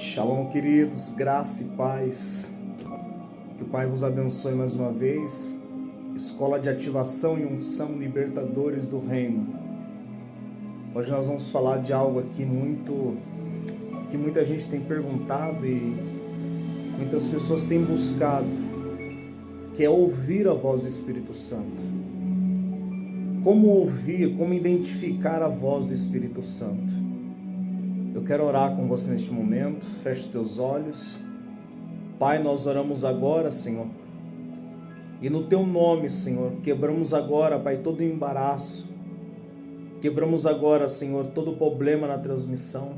Shalom, queridos, graça e paz. Que o Pai vos abençoe mais uma vez. Escola de Ativação e Unção Libertadores do Reino. Hoje nós vamos falar de algo aqui que muita gente tem perguntado e muitas pessoas têm buscado, que é ouvir a voz do Espírito Santo. Como ouvir, como identificar a voz do Espírito Santo? Eu quero orar com você neste momento. Feche os teus olhos. Pai, nós oramos agora, Senhor. E no teu nome, Senhor, quebramos agora, Pai, todo embaraço. Quebramos agora, Senhor, todo problema na transmissão.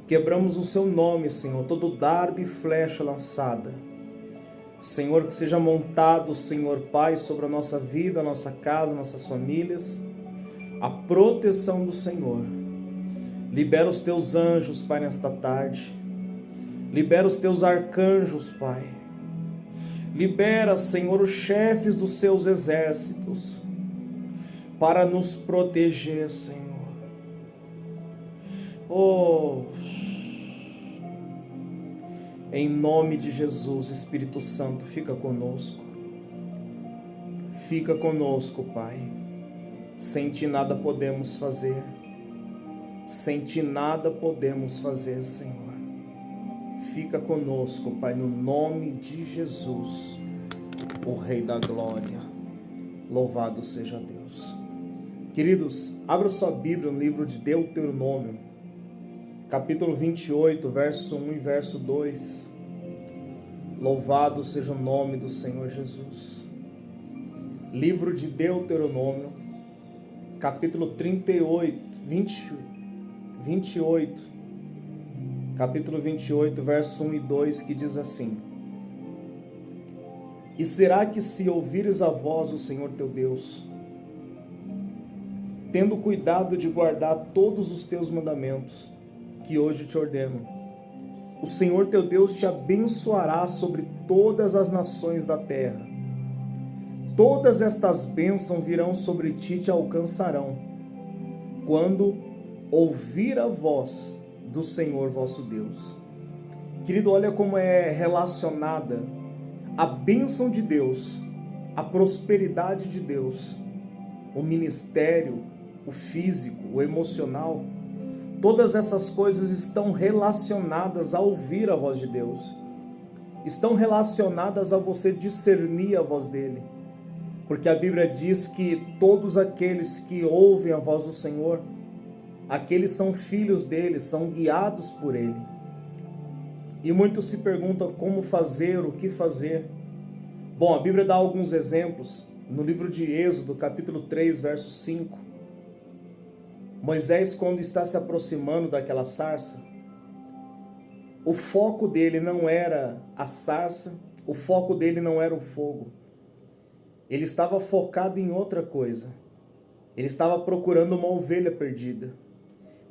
Quebramos o seu nome, Senhor, todo dardo e flecha lançada. Senhor, que seja montado, Senhor, Pai, sobre a nossa vida, a nossa casa, nossas famílias, a proteção do Senhor. Libera os teus anjos, Pai, nesta tarde. Libera os teus arcanjos, Pai. Libera, Senhor, os chefes dos seus exércitos para nos proteger, Senhor. Oh, em nome de Jesus, Espírito Santo, fica conosco. Fica conosco, Pai. Sem ti nada podemos fazer. Sem ti nada podemos fazer, Senhor. Fica conosco, Pai, no nome de Jesus, o Rei da Glória. Louvado seja Deus. Queridos, abra sua Bíblia no livro de Deuteronômio, capítulo 28, verso 1 e verso 2. Louvado seja o nome do Senhor Jesus. Livro de Deuteronômio, capítulo 28, capítulo 28, verso 1 e 2, que diz assim: E será que se ouvires a voz do Senhor teu Deus, tendo cuidado de guardar todos os teus mandamentos, que hoje te ordeno, o Senhor teu Deus te abençoará sobre todas as nações da terra. Todas estas bênçãos virão sobre ti e te alcançarão, quando ouvir a voz do Senhor vosso Deus. Querido, olha como é relacionada a bênção de Deus, a prosperidade de Deus, o ministério, o físico, o emocional. Todas essas coisas estão relacionadas a ouvir a voz de Deus. Estão relacionadas a você discernir a voz dele. Porque a Bíblia diz que todos aqueles que ouvem a voz do Senhor, aqueles são filhos dele, são guiados por ele. E muitos se perguntam como fazer, o que fazer. Bom, a Bíblia dá alguns exemplos. No livro de Êxodo, capítulo 3, verso 5. Moisés, quando está se aproximando daquela sarça, o foco dele não era a sarça, o foco dele não era o fogo. Ele estava focado em outra coisa. Ele estava procurando uma ovelha perdida.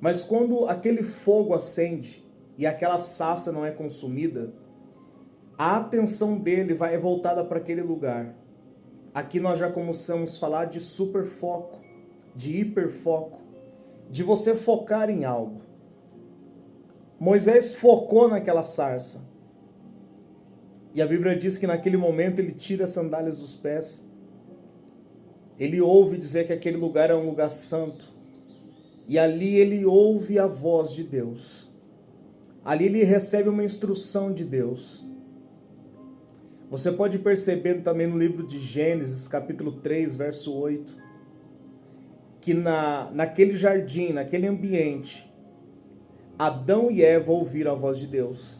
Mas quando aquele fogo acende e aquela sarça não é consumida, a atenção dele vai voltada para aquele lugar. Aqui nós já começamos a falar de superfoco, de hiperfoco, de você focar em algo. Moisés focou naquela sarça. E a Bíblia diz que naquele momento ele tira as sandálias dos pés. Ele ouve dizer que aquele lugar é um lugar santo. E ali ele ouve a voz de Deus. Ali ele recebe uma instrução de Deus. Você pode perceber também no livro de Gênesis, capítulo 3, verso 8, que naquele jardim, naquele ambiente, Adão e Eva ouviram a voz de Deus.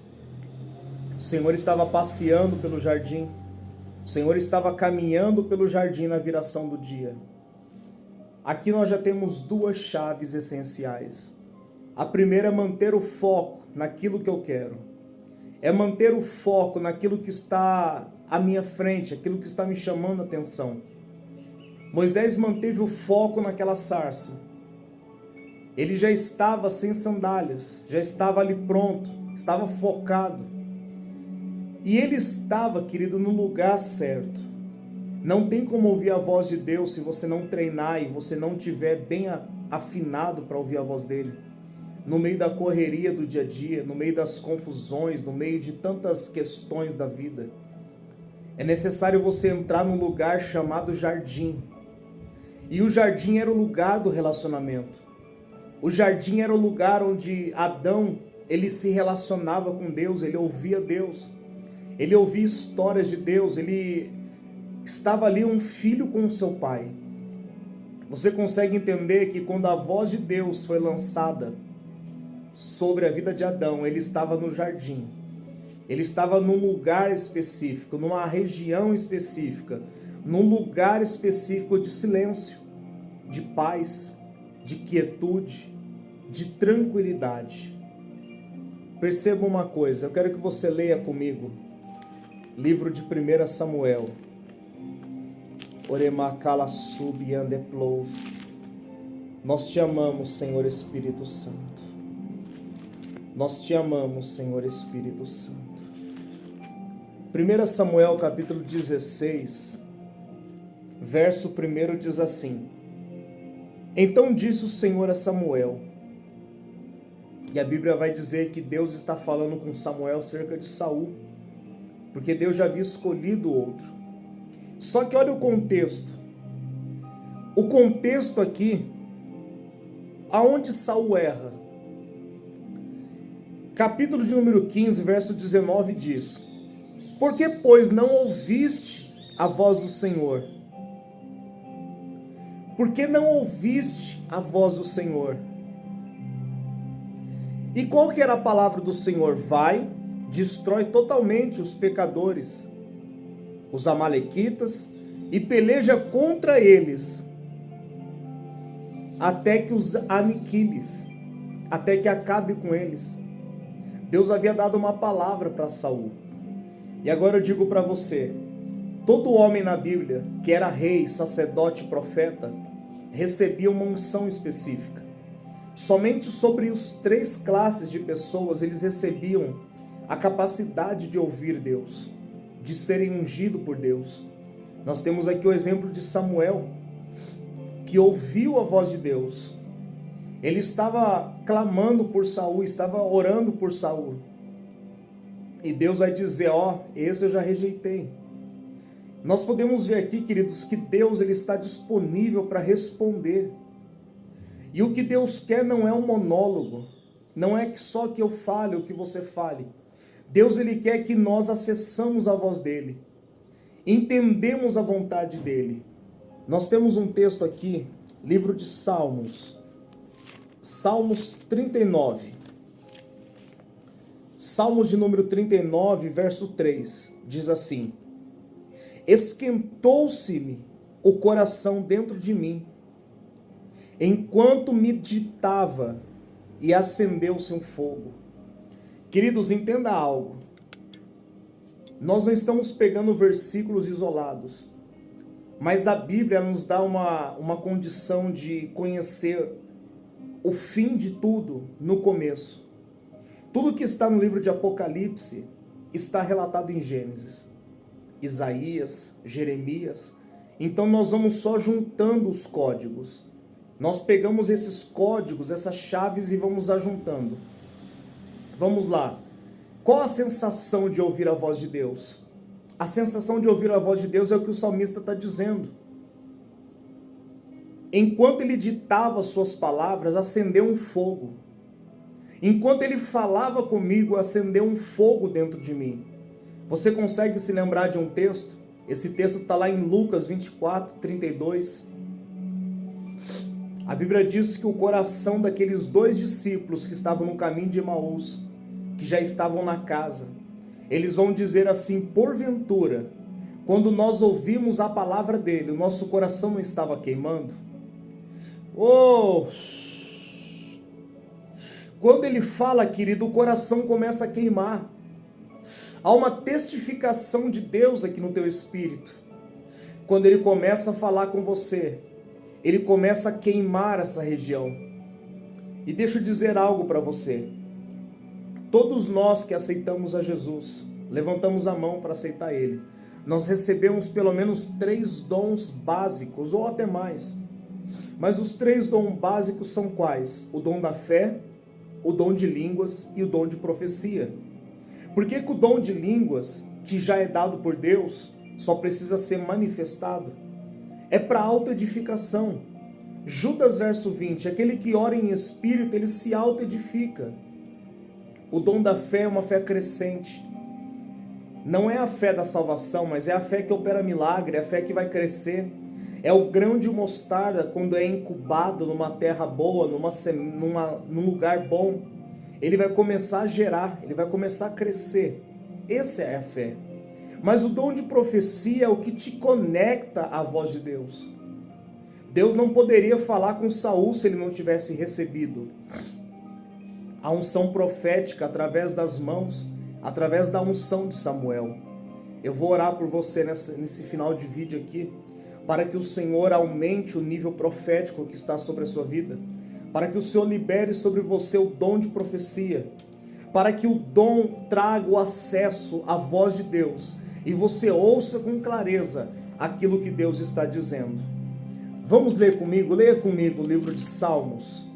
O Senhor estava passeando pelo jardim. O Senhor estava caminhando pelo jardim na viração do dia. Aqui nós já temos duas chaves essenciais. A primeira é manter o foco naquilo que eu quero. É manter o foco naquilo que está à minha frente, aquilo que está me chamando a atenção. Moisés manteve o foco naquela sarça. Ele já estava sem sandálias, já estava ali pronto, estava focado. E ele estava, querido, no lugar certo. Não tem como ouvir a voz de Deus se você não treinar e você não tiver bem afinado para ouvir a voz dele. no meio da correria do dia a dia, no meio das confusões, no meio de tantas questões da vida. É necessário você entrar num lugar chamado jardim. E o jardim era o lugar do relacionamento. O jardim era o lugar onde Adão, ele se relacionava com Deus, ele ouvia Deus. Ele ouvia histórias de Deus, ele estava ali um filho com o seu pai. Você consegue entender que quando a voz de Deus foi lançada sobre a vida de Adão, ele estava no jardim. Ele estava num lugar específico, numa região específica, num lugar específico de silêncio, de paz, de quietude, de tranquilidade. Perceba uma coisa, eu quero que você leia comigo, livro de 1 Samuel. Oremakala subiandeplou. Nós te amamos, Senhor Espírito Santo. Nós te amamos, Senhor Espírito Santo. 1 Samuel capítulo 16, verso 1 diz assim: Então disse o Senhor a Samuel, e a Bíblia vai dizer que Deus está falando com Samuel acerca de Saul, porque Deus já havia escolhido outro. Só que olha o contexto. O contexto aqui, aonde Saul erra. Capítulo de número 15, verso 19 diz: Por que, pois, não ouviste a voz do Senhor? Por que não ouviste a voz do Senhor? E qual que era a palavra do Senhor? Vai, destrói totalmente os pecadores, os amalequitas, e peleja contra eles, até que os aniquiles, até que acabe com eles. Deus havia dado uma palavra para Saul. E agora eu digo para você, todo homem na Bíblia, que era rei, sacerdote, profeta, recebia uma unção específica. Somente sobre os 3 classes de pessoas eles recebiam a capacidade de ouvir Deus, de serem ungidos por Deus. Nós temos aqui o exemplo de Samuel, que ouviu a voz de Deus. Ele estava clamando por Saul, estava orando por Saul. E Deus vai dizer, esse eu já rejeitei. Nós podemos ver aqui, queridos, que Deus ele está disponível para responder. E o que Deus quer não é um monólogo, não é só que eu fale ou que você fale. Deus ele quer que nós acessamos a voz dele, entendemos a vontade dele. Nós temos um texto aqui, livro de Salmos, Salmos 39. Salmos de número 39, verso 3, diz assim: Esquentou-se-me o coração dentro de mim, enquanto meditava, e acendeu-se um fogo. Queridos, entenda algo. Nós não estamos pegando versículos isolados, mas a Bíblia nos dá uma condição de conhecer o fim de tudo no começo. Tudo que está no livro de Apocalipse está relatado em Gênesis, Isaías, Jeremias. Então nós vamos só juntando os códigos. Nós pegamos esses códigos, essas chaves e vamos ajuntando. Vamos lá. Qual a sensação de ouvir a voz de Deus? A sensação de ouvir a voz de Deus é o que o salmista está dizendo. Enquanto ele ditava suas palavras, acendeu um fogo. Enquanto ele falava comigo, acendeu um fogo dentro de mim. Você consegue se lembrar de um texto? Esse texto está lá em Lucas 24, 32. A Bíblia diz que o coração daqueles 2 discípulos que estavam no caminho de Emaús, que já estavam na casa, eles vão dizer assim: porventura, quando nós ouvimos a palavra dele, o nosso coração não estava queimando? Quando ele fala, querido, o coração começa a queimar. Há uma testificação de Deus aqui no teu espírito. Quando ele começa a falar com você, ele começa a queimar essa região. E deixa eu dizer algo para você. Todos nós que aceitamos a Jesus, levantamos a mão para aceitar ele, nós recebemos pelo menos 3 dons básicos, ou até mais. Mas os 3 dons básicos são quais? O dom da fé, o dom de línguas e o dom de profecia. Por que que o dom de línguas, que já é dado por Deus, só precisa ser manifestado? É para autoedificação. Judas verso 20, aquele que ora em espírito, ele se autoedifica. O dom da fé é uma fé crescente. Não é a fé da salvação, mas é a fé que opera milagre, é a fé que vai crescer. É o grão de mostarda quando é incubado numa terra boa, num lugar bom. Ele vai começar a gerar, ele vai começar a crescer. Essa é a fé. Mas o dom de profecia é o que te conecta à voz de Deus. Deus não poderia falar com Saul se ele não tivesse recebido a unção profética através das mãos, através da unção de Samuel. Eu vou orar por você nesse final de vídeo aqui, para que o Senhor aumente o nível profético que está sobre a sua vida, para que o Senhor libere sobre você o dom de profecia, para que o dom traga o acesso à voz de Deus e você ouça com clareza aquilo que Deus está dizendo. Vamos ler comigo? Leia comigo o livro de Salmos.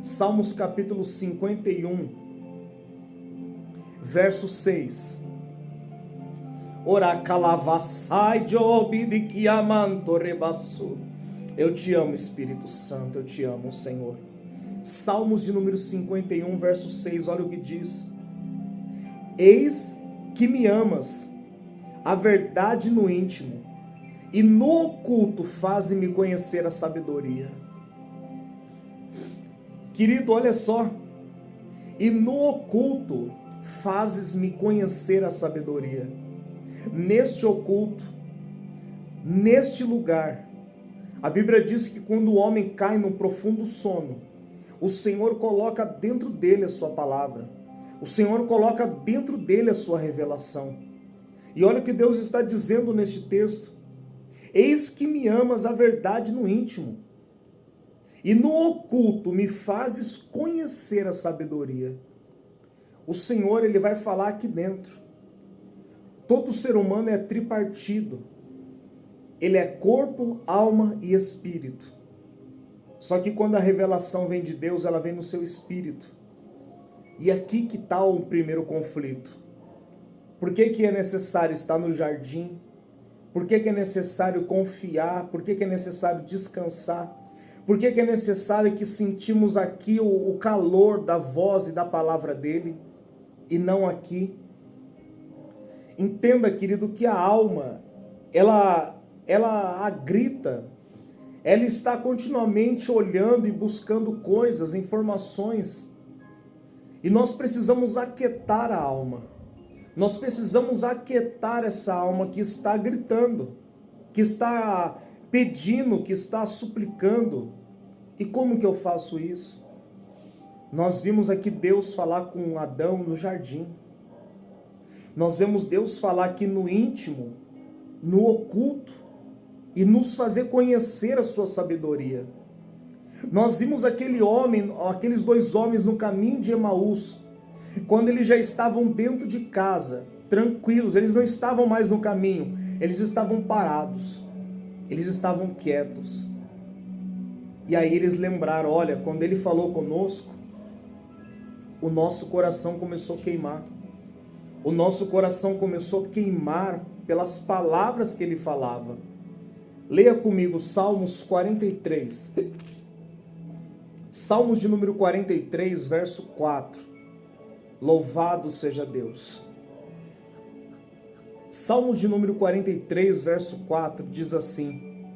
Salmos capítulo 51, verso 6. Ora calavassai job de que amanto rebaço. Eu te amo, Espírito Santo, eu te amo, Senhor. Salmos de número 51, verso 6, olha o que diz. Eis que me amas, a verdade no íntimo, e no oculto faze-me conhecer a sabedoria. Querido, olha só. E no oculto fazes-me conhecer a sabedoria. Neste oculto, neste lugar, a Bíblia diz que quando o homem cai num profundo sono, o Senhor coloca dentro dele a sua palavra. O Senhor coloca dentro dele a sua revelação. E olha o que Deus está dizendo neste texto. Eis que me amas a verdade no íntimo, e no oculto me fazes conhecer a sabedoria. O Senhor, ele vai falar aqui dentro. Todo ser humano é tripartido. Ele é corpo, alma e espírito. Só que quando a revelação vem de Deus, ela vem no seu espírito. E aqui que está o primeiro conflito. Por que que é necessário estar no jardim? Por que que é necessário confiar? Por que que é necessário descansar? Por que que é necessário que sentimos aqui o calor da voz e da palavra dele e não aqui? Entenda, querido, que a alma, ela grita, ela está continuamente olhando e buscando coisas, informações, e nós precisamos aquietar a alma, nós precisamos aquietar essa alma que está gritando, que está pedindo, que está suplicando. E como que eu faço isso? Nós vimos aqui Deus falar com Adão no jardim. Nós vemos Deus falar aqui no íntimo, no oculto, e nos fazer conhecer a sua sabedoria. Nós vimos aqueles dois homens no caminho de Emaús, quando eles já estavam dentro de casa, tranquilos, eles não estavam mais no caminho, eles estavam parados, eles estavam quietos. E aí eles lembraram, olha, quando ele falou conosco, o nosso coração começou a queimar. O nosso coração começou a queimar pelas palavras que ele falava. Leia comigo Salmos 43. Salmos de número 43, verso 4. Louvado seja Deus. Salmos de número 43, verso 4, diz assim,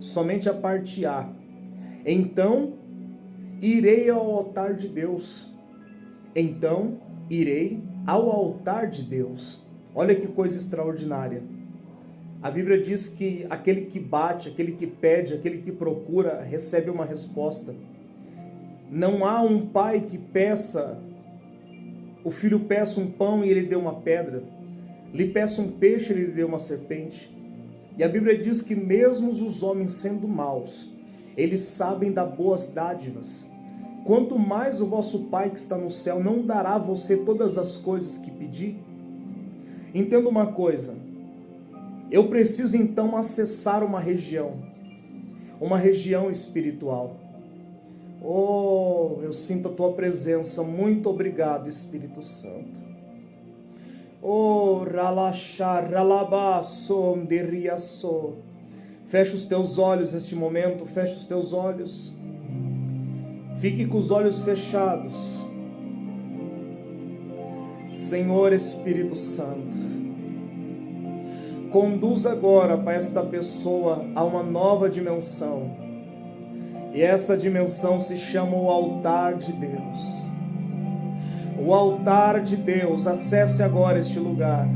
somente a parte A. Então irei ao altar de Deus. Então irei ao altar de Deus. Olha que coisa extraordinária. A Bíblia diz que aquele que bate, aquele que pede, aquele que procura, recebe uma resposta. Não há um pai que peça, o filho peça um pão e ele dê uma pedra. Lhe peça um peixe e ele dê uma serpente. E a Bíblia diz que mesmo os homens sendo maus, eles sabem dar boas dádivas. Quanto mais o vosso Pai que está no céu não dará a você todas as coisas que pedir? Entenda uma coisa, eu preciso então acessar uma região espiritual. Oh, eu sinto a tua presença. Muito obrigado, Espírito Santo. Oh, ralaxar, ralabaço, deriaço. Fecha os teus olhos neste momento, fecha os teus olhos. Fique com os olhos fechados. Senhor Espírito Santo, conduz agora para esta pessoa a uma nova dimensão. E essa dimensão se chama o altar de Deus. O altar de Deus, acesse agora este lugar.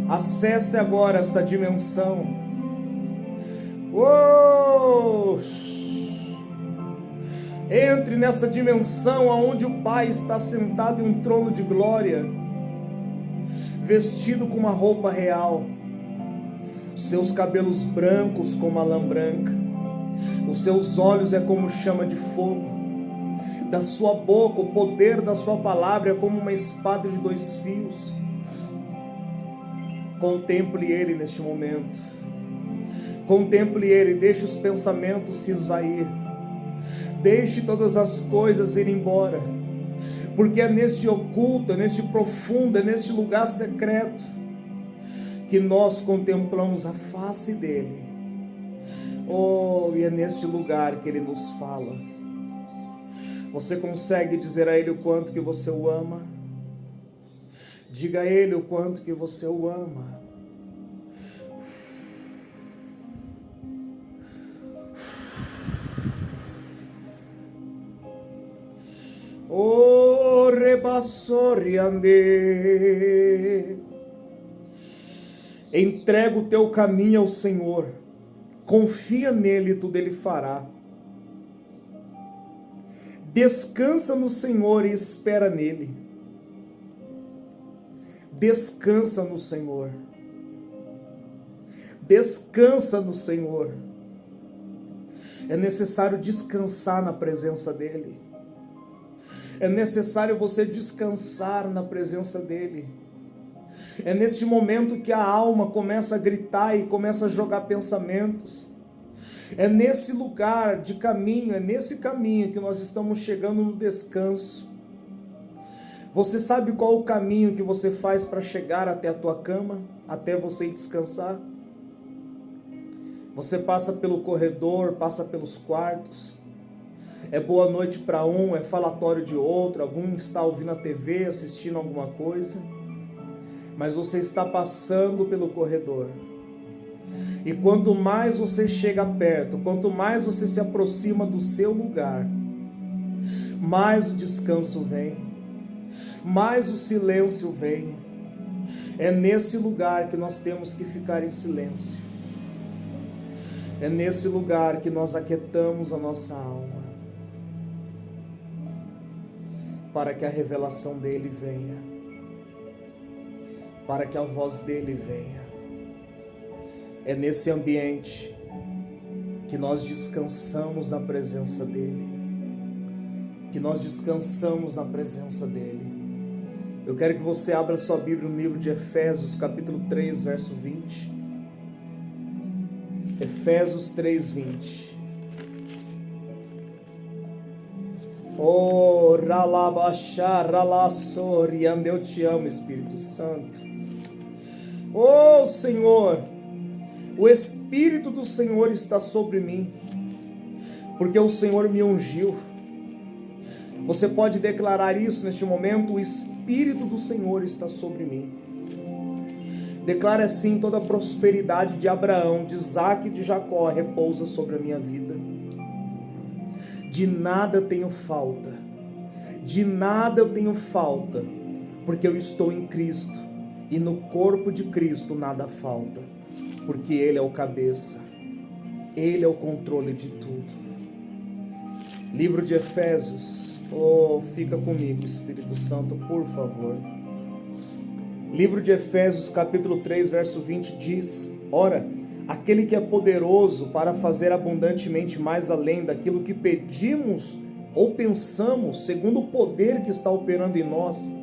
Acesse agora esta dimensão. Oh! Entre nessa dimensão onde o Pai está sentado em um trono de glória, vestido com uma roupa real, seus cabelos brancos como a lã branca, os seus olhos é como chama de fogo, da sua boca o poder da sua palavra é como uma espada de 2 fios. Contemple Ele neste momento, contemple Ele, deixe os pensamentos se esvair, deixe todas as coisas ir embora, porque é neste oculto, é neste profundo, é neste lugar secreto que nós contemplamos a face dEle. Oh, e é neste lugar que Ele nos fala. Você consegue dizer a Ele o quanto que você o ama? Diga a Ele o quanto que você o ama. Oh, rebassoriande. Entrega o teu caminho ao Senhor. Confia nele e tudo Ele fará. Descansa no Senhor e espera nele. Descansa no Senhor. Descansa no Senhor. É necessário descansar na presença dEle. É necessário você descansar na presença dEle. É neste momento que a alma começa a gritar e começa a jogar pensamentos. É nesse lugar de caminho, é nesse caminho que nós estamos chegando no descanso. Você sabe qual o caminho que você faz para chegar até a tua cama, até você ir descansar? Você passa pelo corredor, passa pelos quartos. É boa noite para um, é falatório de outro, algum está ouvindo a TV, assistindo alguma coisa. Mas você está passando pelo corredor. E quanto mais você chega perto, quanto mais você se aproxima do seu lugar, mais o descanso vem, mais o silêncio vem. É nesse lugar que nós temos que ficar em silêncio. É nesse lugar que nós aquietamos a nossa alma, para que a revelação dele venha, para que a voz dele venha. É nesse ambiente que nós descansamos na presença dele, que nós descansamos na presença dele. Eu quero que você abra sua Bíblia no livro de Efésios, capítulo 3, verso 20. Efésios 3, 20. Oh, ralabaxá, ralassoriande, eu te amo, Espírito Santo. Oh, Senhor, o Espírito do Senhor está sobre mim, porque o Senhor me ungiu. Você pode declarar isso neste momento: o Espírito do Senhor está sobre mim. Declare assim: toda a prosperidade de Abraão, de Isaque e de Jacó repousa sobre a minha vida. De nada tenho falta, de nada eu tenho falta, porque eu estou em Cristo, e no corpo de Cristo nada falta, porque Ele é o cabeça, Ele é o controle de tudo. Livro de Efésios, oh, fica comigo, Espírito Santo, por favor. Livro de Efésios, capítulo 3, verso 20 diz: ora, aquele que é poderoso para fazer abundantemente mais além daquilo que pedimos ou pensamos, segundo o poder que está operando em nós.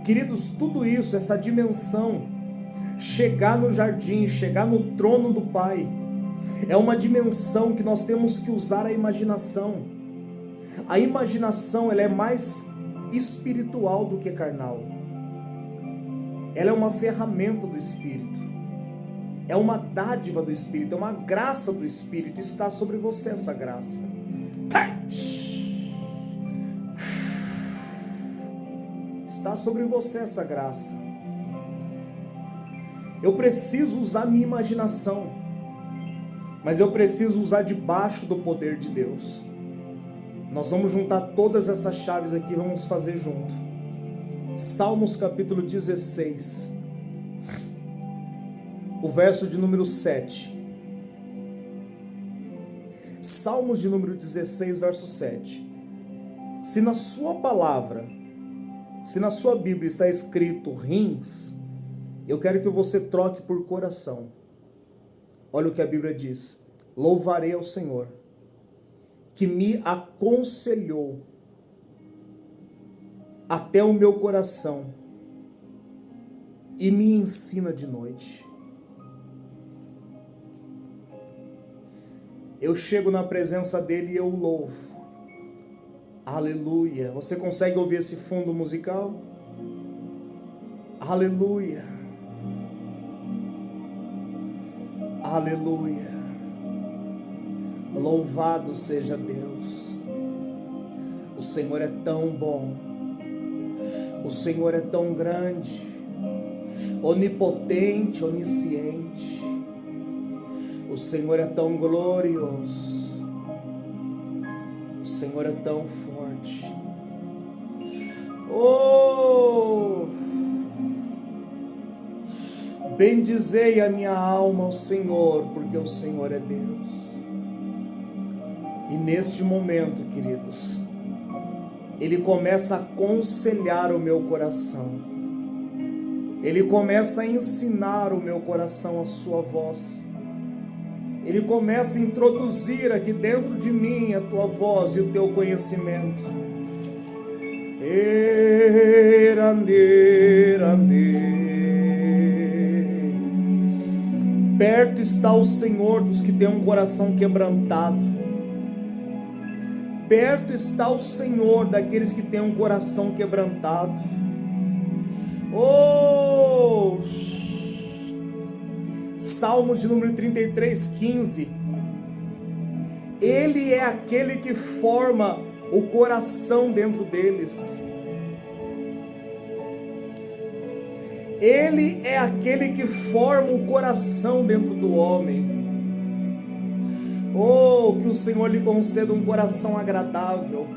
Queridos, tudo isso, essa dimensão, chegar no jardim, chegar no trono do Pai, É uma dimensão que nós temos que usar a imaginação. A imaginação, ela é mais espiritual do que carnal. Ela é uma ferramenta do Espírito. É uma dádiva do Espírito, é uma graça do Espírito. Está sobre você essa graça. Está sobre você essa graça. Eu preciso usar minha imaginação, mas eu preciso usar debaixo do poder de Deus. Nós vamos juntar todas essas chaves aqui, vamos fazer junto. Salmos capítulo 16, o verso de número 7. Salmos de número 16, verso 7. Se na sua palavra, se na sua Bíblia está escrito rins, eu quero que você troque por coração. Olha o que a Bíblia diz: louvarei ao Senhor, que me aconselhou até o meu coração e me ensina de noite. Eu chego na presença dele e eu louvo. Aleluia. Você consegue ouvir esse fundo musical? Aleluia. Aleluia. Louvado seja Deus. O Senhor é tão bom. O Senhor é tão grande, onipotente, onisciente. O Senhor é tão glorioso. O Senhor é tão forte. Oh! Bendizei a minha alma ao Senhor, porque o Senhor é Deus. E neste momento, queridos, Ele começa a aconselhar o meu coração. Ele começa a ensinar o meu coração a sua voz. Ele começa a introduzir aqui dentro de mim a tua voz e o teu conhecimento. Perto está o Senhor dos que têm um coração quebrantado. Perto está o Senhor daqueles que têm um coração quebrantado. Oh! Salmos de número 33, 15. Ele é aquele que forma o coração dentro deles. Ele é aquele que forma o coração dentro do homem. Oh, que o Senhor lhe conceda um coração agradável,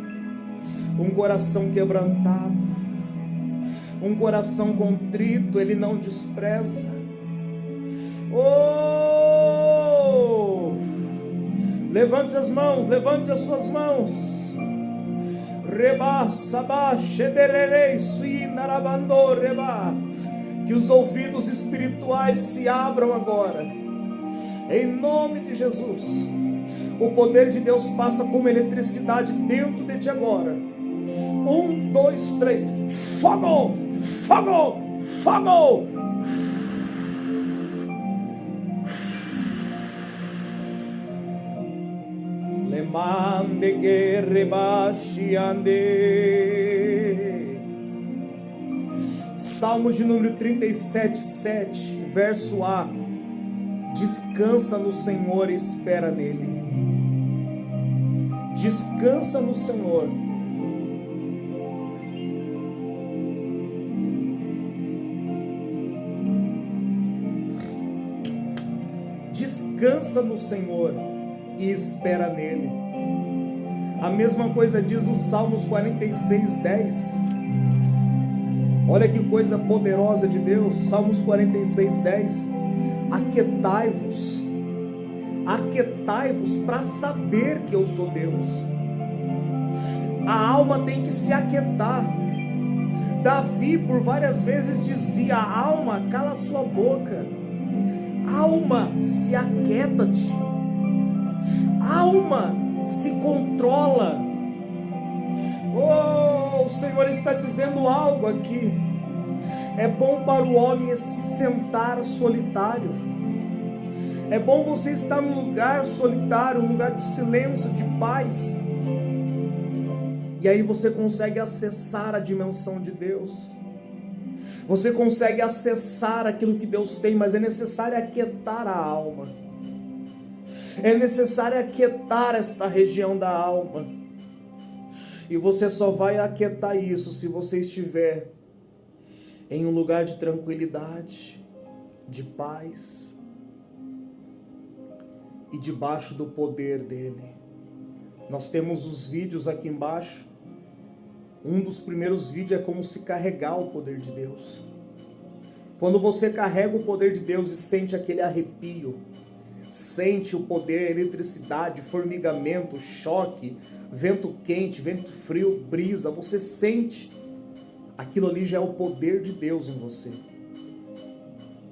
um coração quebrantado, um coração contrito, Ele não despreza. Oh, levante as mãos, levante as suas mãos. Reba, sabá, xebererei, suinarabandô, reba. Que os ouvidos espirituais se abram agora, em nome de Jesus. O poder de Deus passa como eletricidade dentro de ti agora. 1, 2, 3. Fogo! Fogo! Fogo! Lemande que rebaixeande. Salmos de número 37, 7, verso A. Descansa no Senhor e espera nele. Descansa no Senhor. Descansa no Senhor e espera nele. A mesma coisa diz no Salmos 46, 10. Olha que coisa poderosa de Deus. Salmos 46, 10. Aquietai-vos para saber que eu sou Deus. A alma tem que se aquietar. Davi por várias vezes dizia: alma, cala sua boca. Alma, se aquieta-te. Alma, se controla. Oh, o Senhor está dizendo algo aqui. É bom para o homem se sentar solitário. É bom você estar num lugar solitário, um lugar de silêncio, de paz. E aí você consegue acessar a dimensão de Deus. Você consegue acessar aquilo que Deus tem, mas é necessário aquietar a alma. É necessário aquietar esta região da alma. E você só vai aquietar isso se você estiver em um lugar de tranquilidade, de paz e debaixo do poder dele. Nós temos os vídeos aqui embaixo. Um dos primeiros vídeos é como se carregar o poder de Deus. Quando você carrega o poder de Deus e sente aquele arrepio, sente o poder, eletricidade, formigamento, choque, vento quente, vento frio, brisa, você sente, aquilo ali já é o poder de Deus em você.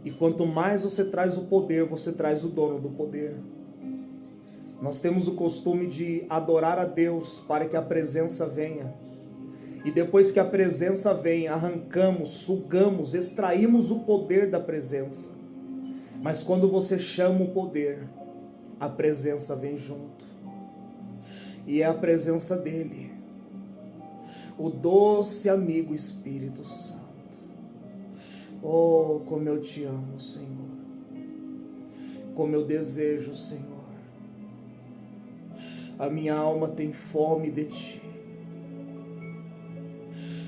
E quanto mais você traz o poder, você traz o dono do poder. Nós temos o costume de adorar a Deus para que a presença venha. E depois que a presença vem, arrancamos, sugamos, extraímos o poder da presença. Mas quando você chama o poder, a presença vem junto. E é a presença dele, o doce amigo Espírito Santo. Oh, como eu te amo, Senhor. Como eu desejo, Senhor. A minha alma tem fome de ti.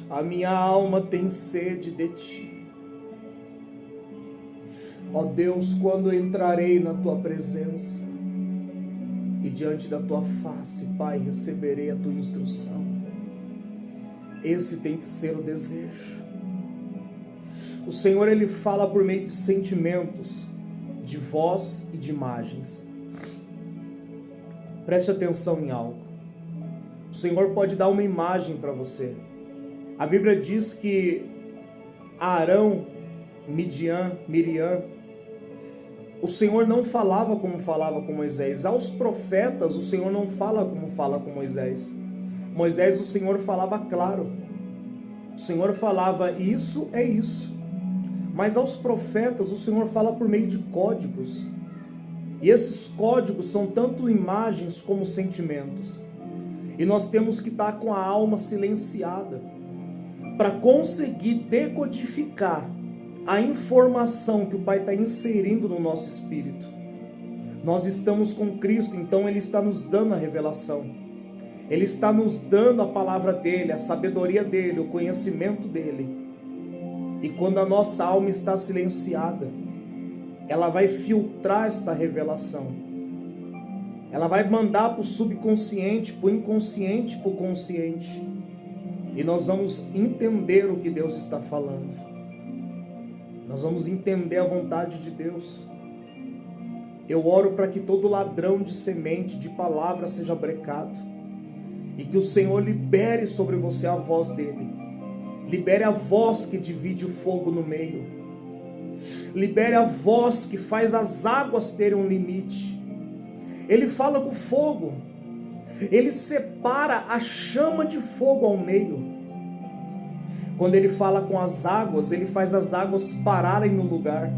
A minha alma tem sede de ti. Ó Deus, quando eu entrarei na tua presença e diante da tua face, Pai, receberei a tua instrução. Esse tem que ser o desejo. O Senhor, Ele fala por meio de sentimentos, de voz e de imagens. Preste atenção em algo. O Senhor pode dar uma imagem para você. A Bíblia diz que Arão, Miriam, o Senhor não falava como falava com Moisés. Aos profetas, o Senhor não fala como fala com Moisés. Moisés, o Senhor falava claro. O Senhor falava, isso é isso. Mas aos profetas, o Senhor fala por meio de códigos. E esses códigos são tanto imagens como sentimentos. E nós temos que estar com a alma silenciada para conseguir decodificar a informação que o Pai está inserindo no nosso espírito. Nós estamos com Cristo, então Ele está nos dando a revelação. Ele está nos dando a palavra dEle, a sabedoria dEle, o conhecimento dEle. E quando a nossa alma está silenciada, ela vai filtrar esta revelação. Ela vai mandar para o subconsciente, para o inconsciente, para o consciente. E nós vamos entender o que Deus está falando. Nós vamos entender a vontade de Deus. Eu oro para que todo ladrão de semente, de palavra seja brecado. E que o Senhor libere sobre você a voz dEle. Libere a voz que divide o fogo no meio. Libere a voz que faz as águas terem um limite. Ele fala com o fogo. Ele separa a chama de fogo ao meio. Quando ele fala com as águas, ele faz as águas pararem no lugar.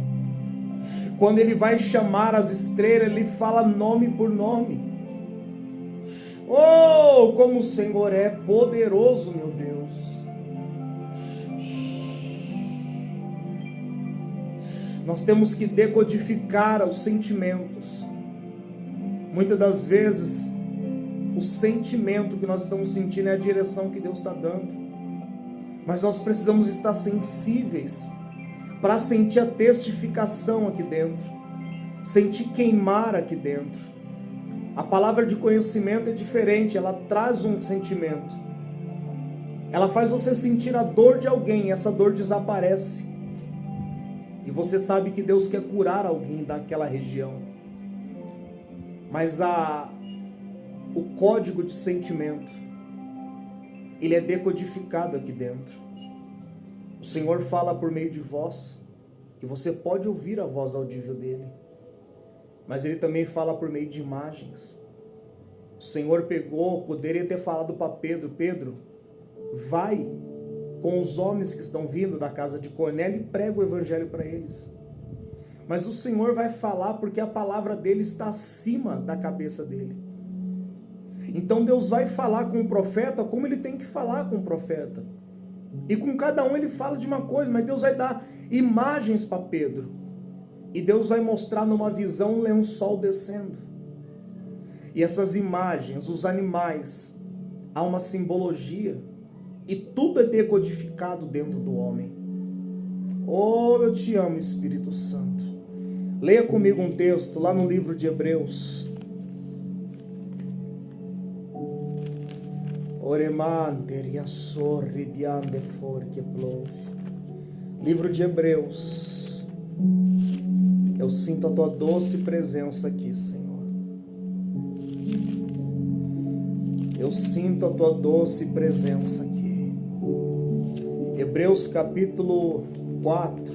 Quando ele vai chamar as estrelas, ele fala nome por nome. Oh, como o Senhor é poderoso, meu Deus. Nós temos que decodificar os sentimentos. Muitas das vezes, o sentimento que nós estamos sentindo é a direção que Deus está dando. Mas nós precisamos estar sensíveis para sentir a testificação aqui dentro, sentir queimar aqui dentro. A palavra de conhecimento é diferente, ela traz um sentimento. Ela faz você sentir a dor de alguém e essa dor desaparece. E você sabe que Deus quer curar alguém daquela região. Mas o código de sentimento, ele é decodificado aqui dentro. O Senhor fala por meio de voz, que você pode ouvir a voz audível dele. Mas ele também fala por meio de imagens. O Senhor poderia ter falado para Pedro, Pedro, vai com os homens que estão vindo da casa de Cornélio e prega o evangelho para eles. Mas o Senhor vai falar porque a palavra dele está acima da cabeça dele. Então Deus vai falar com o profeta como ele tem que falar com o profeta. E com cada um ele fala de uma coisa, mas Deus vai dar imagens para Pedro. E Deus vai mostrar numa visão um lençol descendo. E essas imagens, os animais, há uma simbologia. E tudo é decodificado dentro do homem. Oh, eu te amo, Espírito Santo. Leia comigo um texto lá no livro de Hebreus. Livro de Hebreus. Eu sinto a tua doce presença aqui, Senhor. Eu sinto a tua doce presença aqui. Hebreus capítulo 4.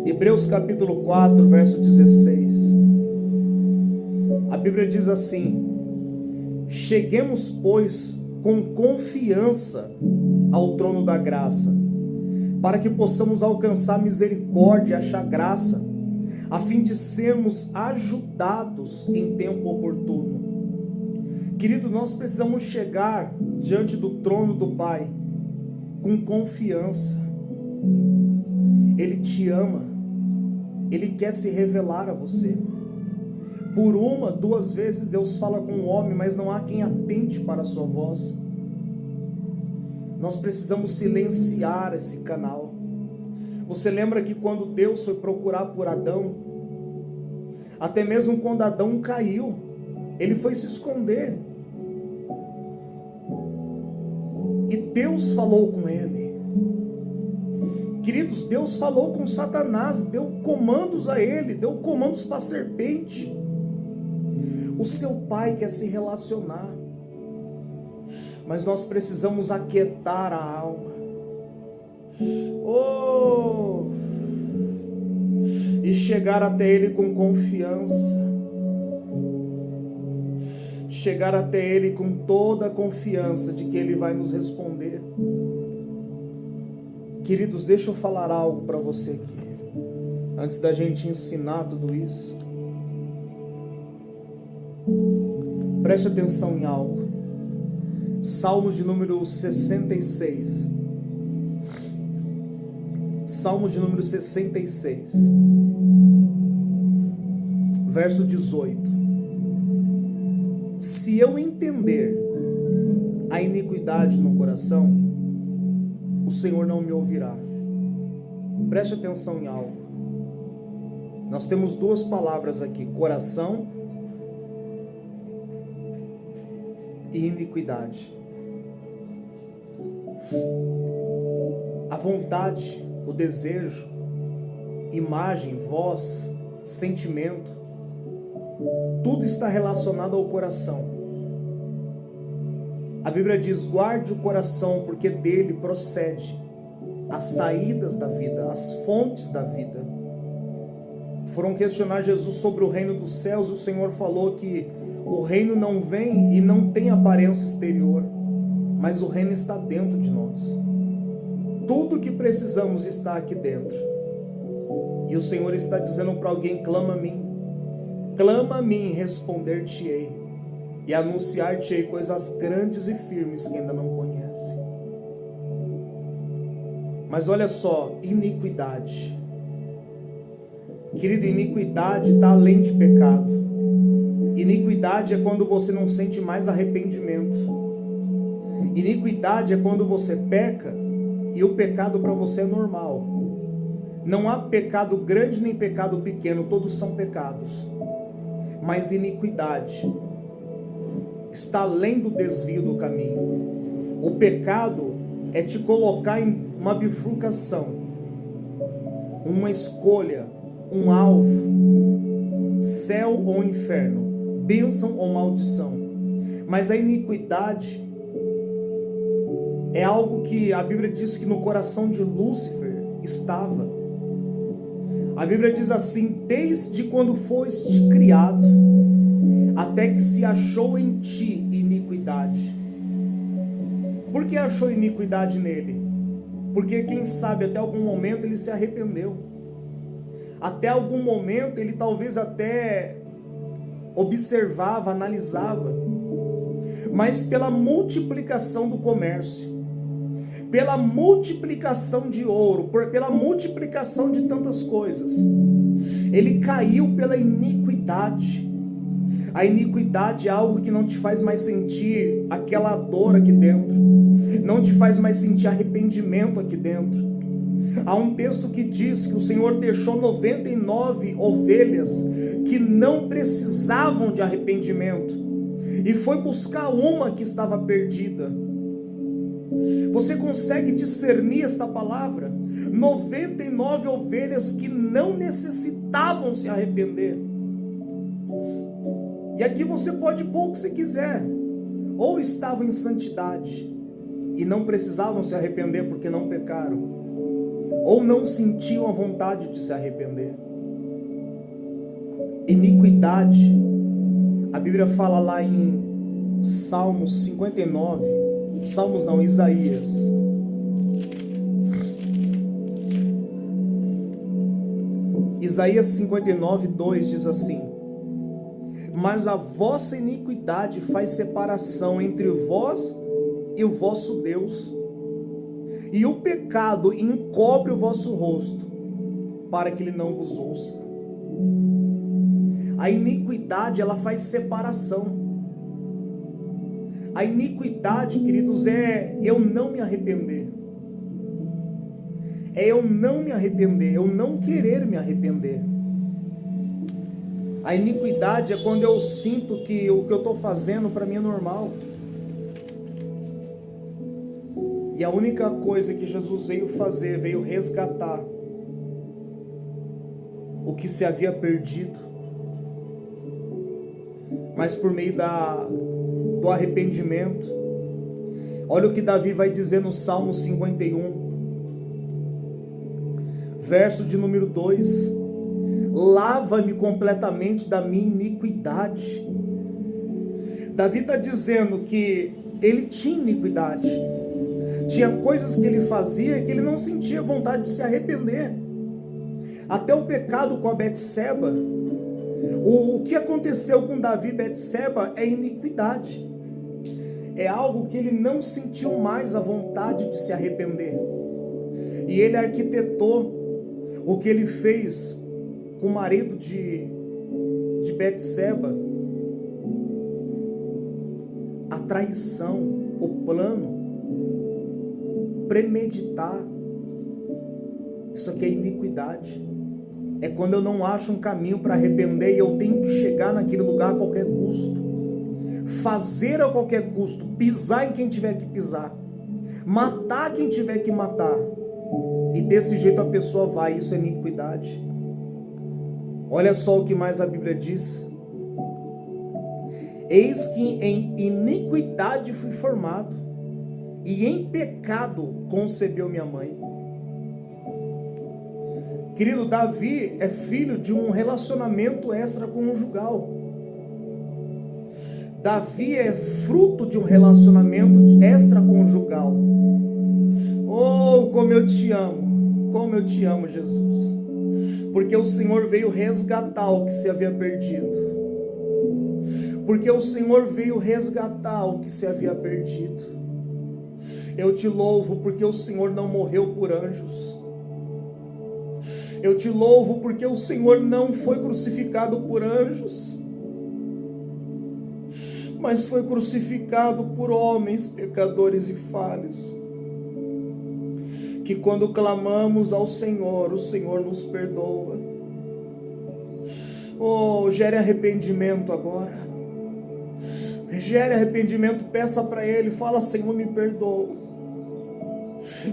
Hebreus capítulo 4, verso 16. A Bíblia diz assim: cheguemos, pois, com confiança ao trono da graça, para que possamos alcançar misericórdia e achar graça, a fim de sermos ajudados em tempo oportuno. Querido, nós precisamos chegar diante do trono do Pai com confiança. Ele te ama, Ele quer se revelar a você. Por uma, duas vezes Deus fala com o homem, mas não há quem atente para a sua voz. Nós precisamos silenciar esse canal. Você lembra que quando Deus foi procurar por Adão, até mesmo quando Adão caiu, ele foi se esconder. E Deus falou com ele. Queridos, Deus falou com Satanás, deu comandos a ele, deu comandos para a serpente. O seu pai quer se relacionar, mas nós precisamos aquietar a alma. Oh! E chegar até ele com confiança. Chegar até ele com toda a confiança de que ele vai nos responder. Queridos, deixa eu falar algo para você aqui, antes da gente ensinar tudo isso. Preste atenção em algo. Salmos de número 66. Salmos de número 66. Verso 18. Se eu entender a iniquidade no coração, o Senhor não me ouvirá. Preste atenção em algo. Nós temos duas palavras aqui: coração e iniquidade. A vontade, o desejo, imagem, voz, sentimento, tudo está relacionado ao coração. A Bíblia diz: guarde o coração, porque dele procede as saídas da vida, as fontes da vida. Foram questionar Jesus sobre o reino dos céus, o Senhor falou que o reino não vem e não tem aparência exterior, mas o reino está dentro de nós. Tudo que precisamos está aqui dentro. E o Senhor está dizendo para alguém: clama a mim, responder-te-ei, e anunciar-te-ei coisas grandes e firmes que ainda não conhece. Mas olha só, iniquidade. Querido, iniquidade está além de pecado. Iniquidade é quando você não sente mais arrependimento. Iniquidade é quando você peca e o pecado para você é normal. Não há pecado grande nem pecado pequeno, todos são pecados. Mas iniquidade está além do desvio do caminho. O pecado é te colocar em uma bifurcação, uma escolha, um alvo, céu ou inferno, bênção ou maldição. Mas a iniquidade é algo que a Bíblia diz que no coração de Lúcifer estava. A Bíblia diz assim: desde quando foste criado, até que se achou em ti iniquidade. Por que achou iniquidade nele? Porque quem sabe até algum momento ele se arrependeu. Até algum momento ele talvez até observava, analisava. Mas pela multiplicação do comércio, pela multiplicação de ouro, pela multiplicação de tantas coisas, ele caiu pela iniquidade. A iniquidade é algo que não te faz mais sentir aquela dor aqui dentro, não te faz mais sentir arrependimento aqui dentro. Há um texto que diz que o Senhor deixou 99 ovelhas que não precisavam de arrependimento e foi buscar uma que estava perdida. Você consegue discernir esta palavra? 99 ovelhas que não necessitavam se arrepender. E aqui você pode pôr o que você quiser. Ou estavam em santidade e não precisavam se arrepender porque não pecaram, ou não sentiam a vontade de se arrepender. Iniquidade, a Bíblia fala lá em Salmos 59, Salmos não, Isaías. Isaías 59, 2 diz assim: mas a vossa iniquidade faz separação entre vós e o vosso Deus, e o pecado encobre o vosso rosto, para que ele não vos ouça. A iniquidade, ela faz separação. A iniquidade, queridos, é eu não me arrepender. É eu não me arrepender, eu não querer me arrepender. A iniquidade é quando eu sinto que o que eu estou fazendo para mim é normal. E a única coisa que Jesus veio fazer, veio resgatar o que se havia perdido. Mas por meio do arrependimento. Olha o que Davi vai dizer no Salmo 51, verso de número 2: lava-me completamente da minha iniquidade. Davi está dizendo que ele tinha iniquidade, tinha coisas que ele fazia e que ele não sentia vontade de se arrepender. Até o pecado com a Betseba. O que aconteceu com Davi e Betseba é iniquidade. É algo que ele não sentiu mais a vontade de se arrepender. E ele arquitetou o que ele fez com o marido de Betseba. A traição, o plano, premeditar. Isso aqui é iniquidade. É quando eu não acho um caminho para arrepender e eu tenho que chegar naquele lugar a qualquer custo. Fazer a qualquer custo, pisar em quem tiver que pisar, matar quem tiver que matar. E desse jeito a pessoa vai, isso é iniquidade. Olha só o que mais a Bíblia diz: eis que em iniquidade fui formado, e em pecado concebeu minha mãe. Querido, Davi é filho de um relacionamento extraconjugal. Davi é fruto de um relacionamento extraconjugal. Oh, como eu te amo, Jesus. Porque o Senhor veio resgatar o que se havia perdido. Porque o Senhor veio resgatar o que se havia perdido. Eu te louvo porque o Senhor não morreu por anjos. Eu te louvo porque o Senhor não foi crucificado por anjos, mas foi crucificado por homens pecadores e falhos, que quando clamamos ao Senhor, o Senhor nos perdoa. Oh, gere arrependimento agora. Gere arrependimento, peça para Ele, fala: Senhor, me perdoa.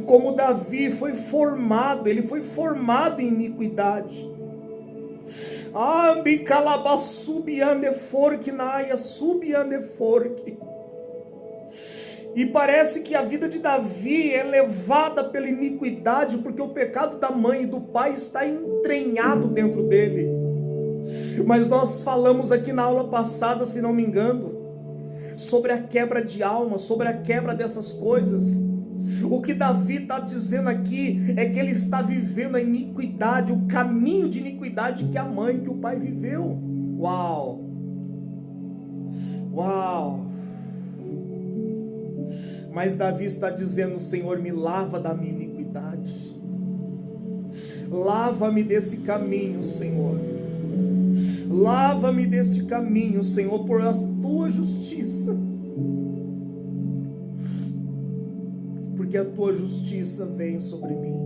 Como Davi foi formado, ele foi formado em iniquidade. E parece que a vida de Davi é levada pela iniquidade, porque o pecado da mãe e do pai está entranhado dentro dele. Mas nós falamos aqui na aula passada, se não me engano, sobre a quebra de alma, sobre a quebra dessas coisas. O que Davi está dizendo aqui é que ele está vivendo a iniquidade, o caminho de iniquidade que a mãe, que o pai viveu. Uau! Uau! Mas Davi está dizendo: Senhor, me lava da minha iniquidade. Lava-me desse caminho, Senhor. Lava-me desse caminho, Senhor, por a tua justiça. Porque a tua justiça vem sobre mim.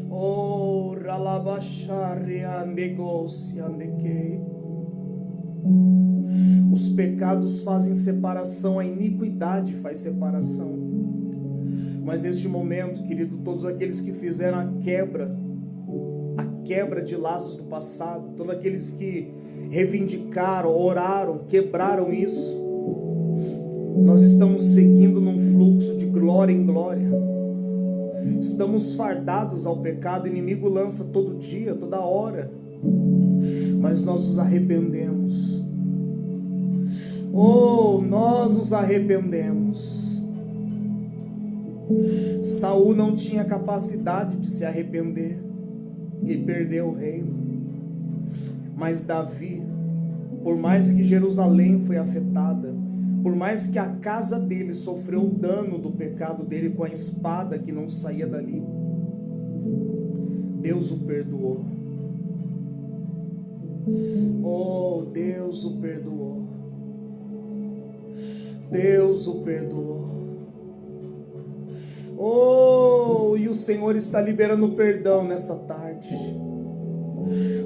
Oh, ralabachare andegose andekei. Os pecados fazem separação, a iniquidade faz separação. Mas neste momento, querido, todos aqueles que fizeram a quebra de laços do passado, todos aqueles que reivindicaram, oraram, quebraram isso, nós estamos seguindo num fluxo de glória em glória. Estamos fardados ao pecado, o inimigo lança todo dia, toda hora, mas nós nos arrependemos. Oh, nós nos arrependemos. Saul não tinha capacidade de se arrepender e perdeu o reino. Mas Davi, por mais que Jerusalém foi afetada, por mais que a casa dele sofreu o dano do pecado dele com a espada que não saía dali, Deus o perdoou. Oh, Deus o perdoou. Deus o perdoou. Oh, e o Senhor está liberando perdão nesta tarde.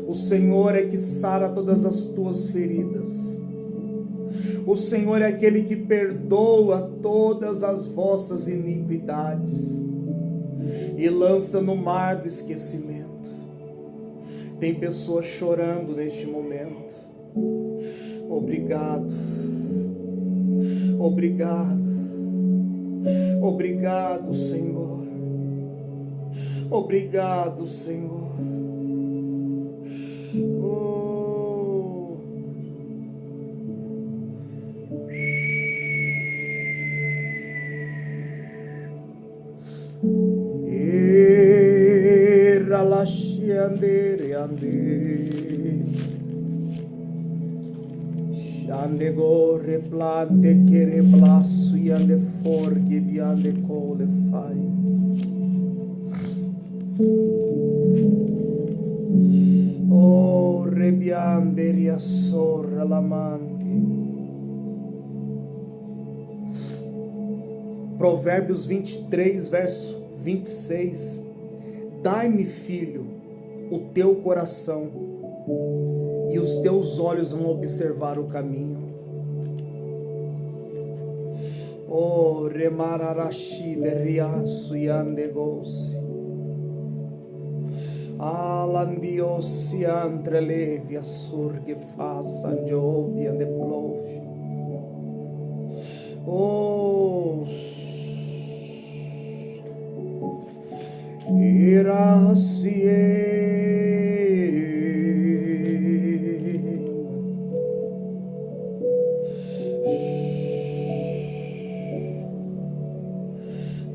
O Senhor é que sara todas as tuas feridas. O Senhor é aquele que perdoa todas as vossas iniquidades e lança no mar do esquecimento. Tem pessoas chorando neste momento. Obrigado. Obrigado. Obrigado, Senhor. Obrigado, Senhor. Oh. Era la sciandere ande. Ande gore plante kere blasu yande forge biande cole fai. Oh, rebiande riassorra l'amante. Provérbios 23, verso 26. Dai-me, filho, o teu coração, e os teus olhos vão observar o caminho. Oh, remararashi leriasu yandegos. Alandiosi antrelevi assur que faça jobi andeplov. Oh, iracie.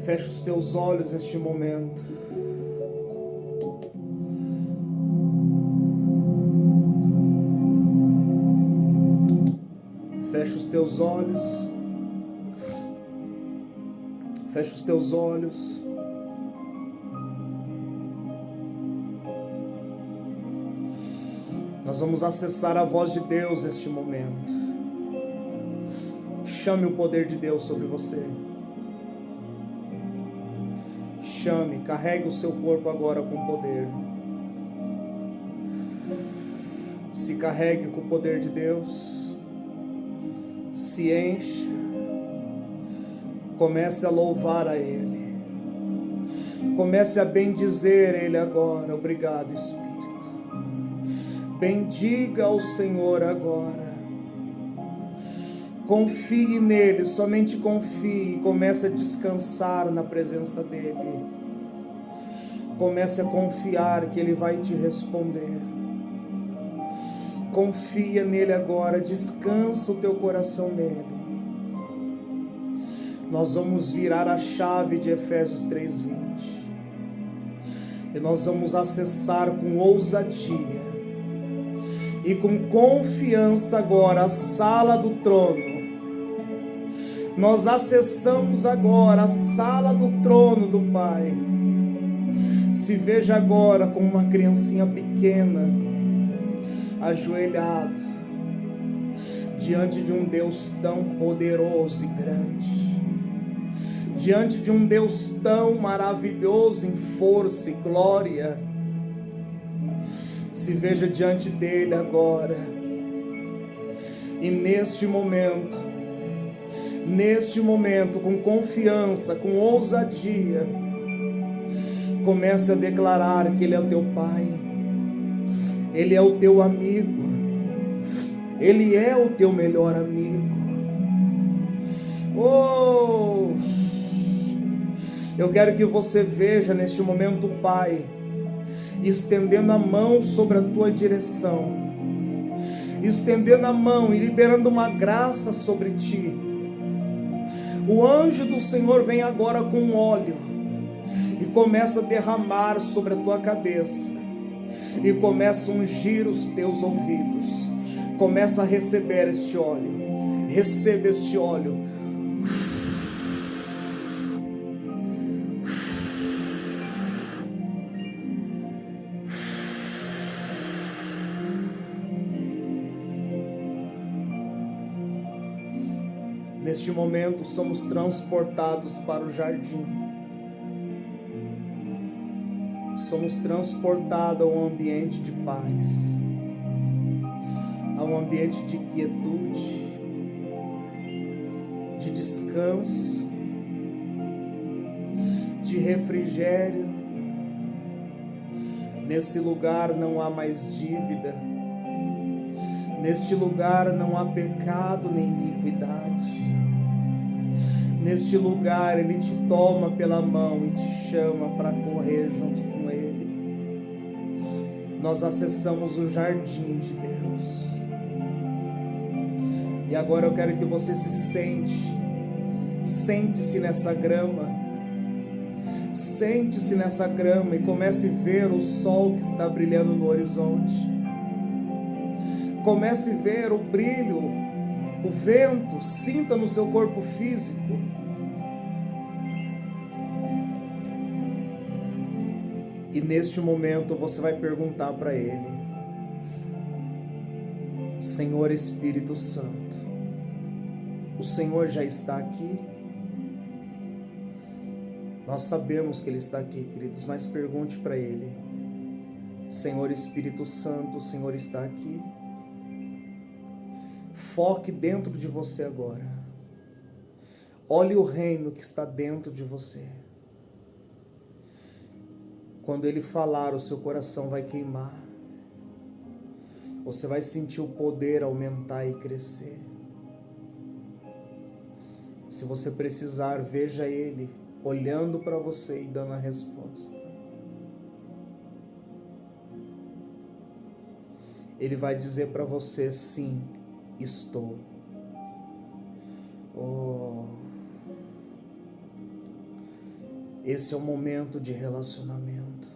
Fecha os teus olhos neste momento. Fecha os teus olhos. Fecha os teus olhos. Nós vamos acessar a voz de Deus neste momento. Chame o poder de Deus sobre você. Chame, carregue o seu corpo agora com poder. Se carregue com o poder de Deus. Se enche. Comece a louvar a Ele. Comece a bendizer Ele agora. Obrigado, Espírito. Bendiga ao Senhor agora. Confie nele, somente confie. Comece a descansar na presença dEle. Comece a confiar que Ele vai te responder. Confia nele agora, descansa o teu coração nele. nós vamos virar a chave de Efésios 3:20 e nós vamos acessar com ousadia e com confiança agora a sala do trono. Nós acessamos agora a sala do trono do Pai. Se veja agora como uma criancinha pequena, ajoelhado, diante de um Deus tão poderoso e grande, diante de um Deus tão maravilhoso em força e glória. Se veja diante dele agora, e neste momento, com confiança, com ousadia, comece a declarar que ele é o teu Pai, ele é o teu amigo, ele é o teu melhor amigo. Oh, eu quero que você veja neste momento o Pai estendendo a mão sobre a tua direção, estendendo a mão e liberando uma graça sobre ti. O anjo do Senhor vem agora com óleo e começa a derramar sobre a tua cabeça e começa a ungir os teus ouvidos. Começa a receber este óleo. Receba este óleo. Neste momento somos transportados para o jardim. Somos transportados a um ambiente de paz, a um ambiente de quietude, de descanso, de refrigério. Nesse lugar não há mais dívida. Neste lugar não há pecado nem iniquidade. Neste lugar Ele te toma pela mão e te chama para correr junto com Ele. Nós acessamos o jardim de Deus. E agora eu quero que você se sente-se nessa grama. Sente-se nessa grama e comece a ver o sol que está brilhando no horizonte. Comece a ver o brilho, o vento, sinta no seu corpo físico. E neste momento você vai perguntar para Ele: Senhor Espírito Santo, o Senhor já está aqui? Nós sabemos que Ele está aqui, queridos, mas pergunte para Ele: Senhor Espírito Santo, o Senhor está aqui? Foque dentro de você agora. Olhe o reino que está dentro de você. Quando Ele falar, o seu coração vai queimar. Você vai sentir o poder aumentar e crescer. Se você precisar, veja Ele olhando para você e dando a resposta. Ele vai dizer para você: sim, estou. Oh, esse é o momento de relacionamento.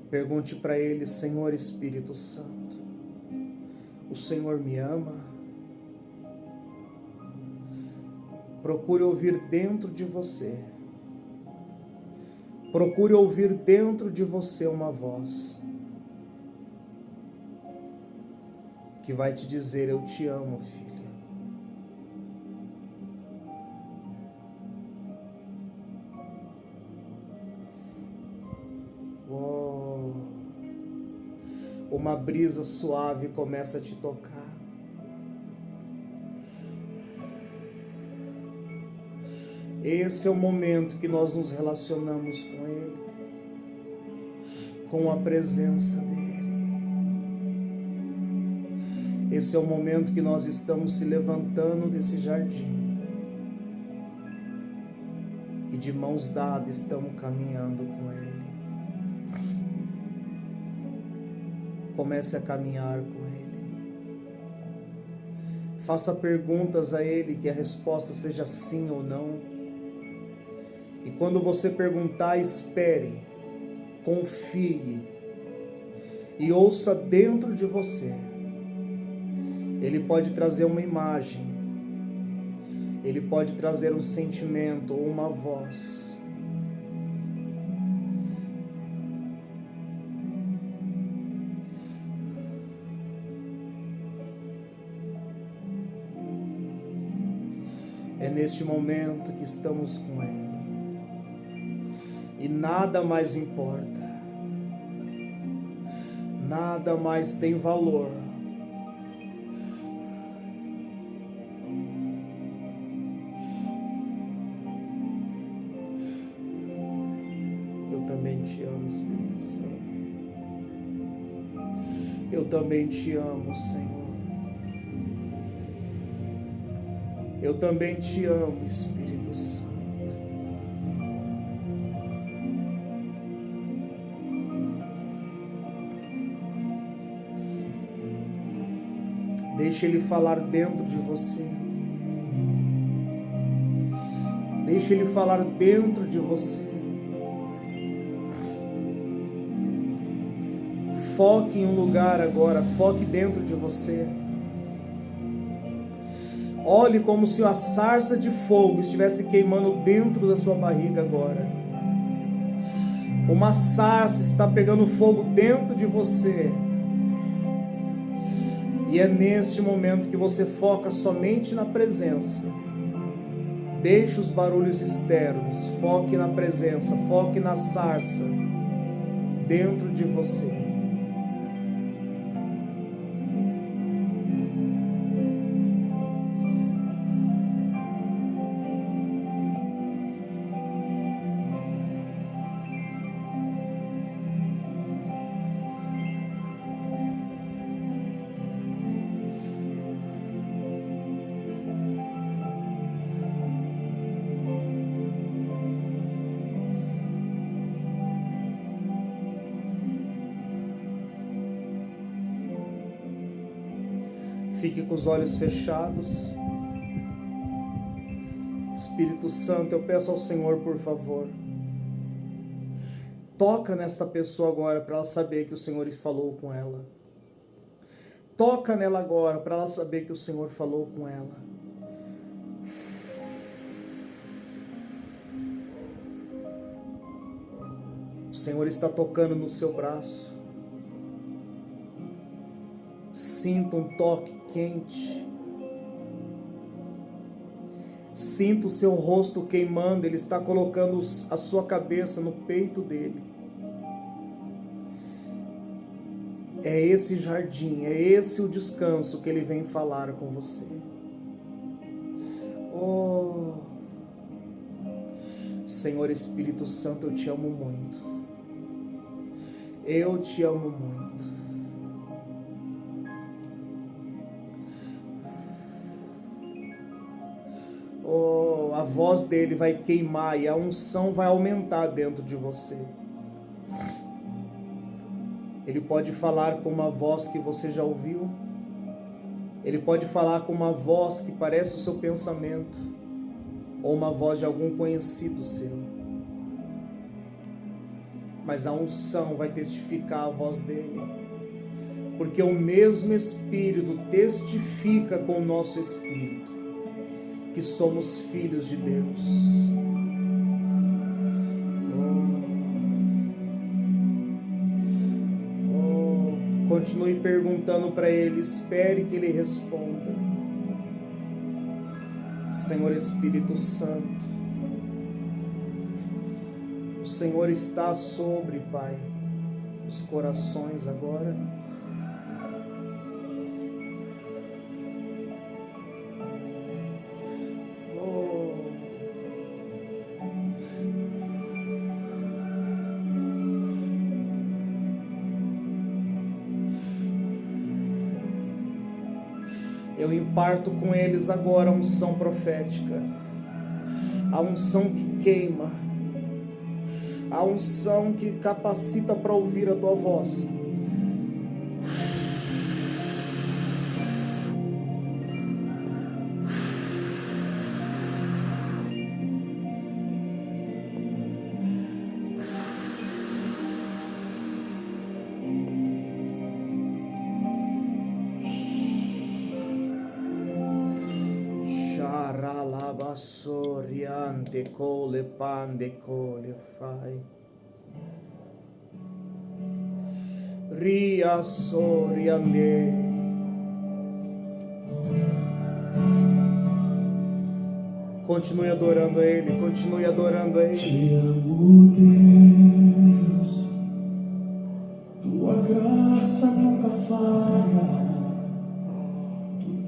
Pergunte para Ele: Senhor Espírito Santo, o Senhor me ama? Procure ouvir dentro de você. Procure ouvir dentro de você uma voz que vai te dizer: eu te amo, filho. Oh, uma brisa suave começa a te tocar. Esse é o momento que nós nos relacionamos com Ele, com a presença dEle. Esse é o momento que nós estamos se levantando desse jardim e de mãos dadas estamos caminhando com Ele. Comece a caminhar com Ele. Faça perguntas a Ele, que a resposta seja sim ou não. E quando você perguntar, espere, confie e ouça dentro de você. Ele pode trazer uma imagem, Ele pode trazer um sentimento ou uma voz. É neste momento que estamos com Ele. E nada mais importa. Nada mais tem valor. Eu também te amo, Espírito Santo. Eu também te amo, Senhor. Eu também te amo, Espírito Santo. Deixe Ele falar dentro de você. Deixe Ele falar dentro de você. Foque em um lugar agora, foque dentro de você. Olhe como se a sarça de fogo estivesse queimando dentro da sua barriga agora. Uma sarça está pegando fogo dentro de você. E é neste momento que você foca somente na presença. Deixe os barulhos externos, foque na presença, foque na sarça dentro de você. Fique com os olhos fechados. Espírito Santo, eu peço ao Senhor, por favor, toca nesta pessoa agora para ela saber que o Senhor falou com ela. Toca nela agora para ela saber que o Senhor falou com ela. O Senhor está tocando no seu braço. Sinta um toque quente. Sinta o seu rosto queimando. Ele está colocando a sua cabeça no peito dele. É esse jardim, é esse o descanso que ele vem falar com você. Oh, Senhor Espírito Santo, eu te amo muito. Eu te amo muito. Oh, a voz dele vai queimar e a unção vai aumentar dentro de você. Ele pode falar com uma voz que você já ouviu. Ele pode falar com uma voz que parece o seu pensamento, ou uma voz de algum conhecido seu. Mas a unção vai testificar a voz dele, porque o mesmo Espírito testifica com o nosso Espírito que somos filhos de Deus. Continue perguntando para Ele, espere que Ele responda. Senhor Espírito Santo, o Senhor está sobre, Pai, os corações agora. Eu imparto com eles agora a unção profética, a unção que queima, a unção que capacita para ouvir a tua voz. Alaba soriante cole pande cole fai. Ria soriande. Continue adorando a Ele, continue adorando a Ele. Te amo, Deus, tua graça nunca falha.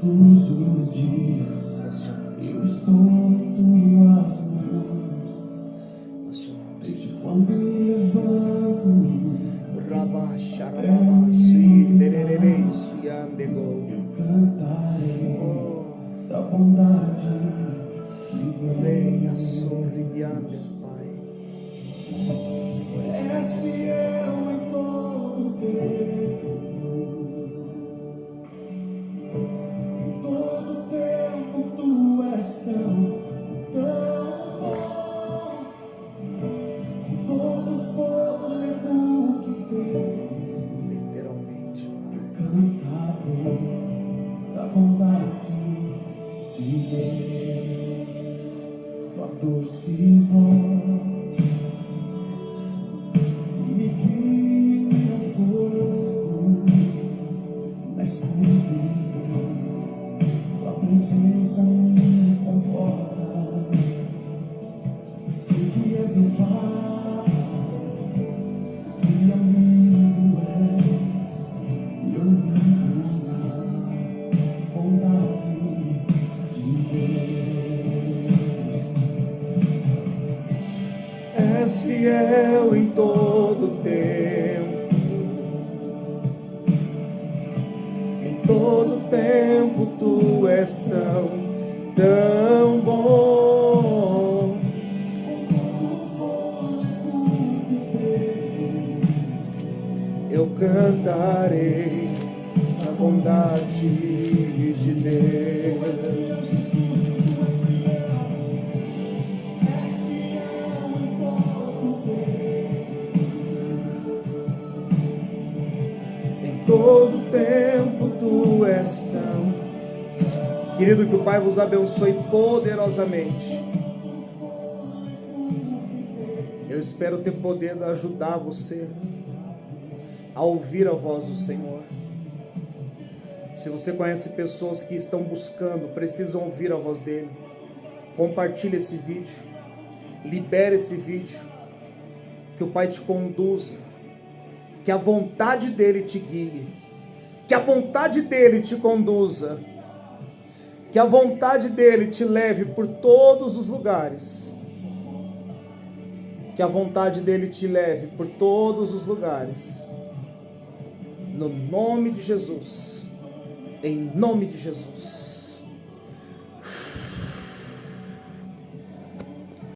Todos os dias eu estou em tuas mãos. Desde quando me levanto, Rabasharababa, suidererei, suiandego. eu cantarei da bondade. Venha sorriando, Pai. Senhor, És fiel em todo tempo. Em todo tempo tu és tão bom. Com todo fôlego que tem, literalmente, Pai. cantarei da bondade de Deus. Tua doce voz me guia no fogo, na escuridão. Tua presença me conforta. Sei que és meu Pai, que amigo és, e eu vivo na bondade de Deus. És fiel em todo tempo. Em todo tempo tu és tão bom. Eu cantarei a bondade de Deus. Em todo tempo tu és tão. Querido, que o Pai vos abençoe poderosamente. Eu espero ter poder ajudar você a ouvir a voz do Senhor. Se você conhece pessoas que estão buscando, precisam ouvir a voz dele, compartilhe esse vídeo, libere esse vídeo, que o Pai te conduza, que a vontade dele te guie, que a vontade dele te conduza, que a vontade dele te leve por todos os lugares, que a vontade dele te leve por todos os lugares, no nome de Jesus, em nome de Jesus.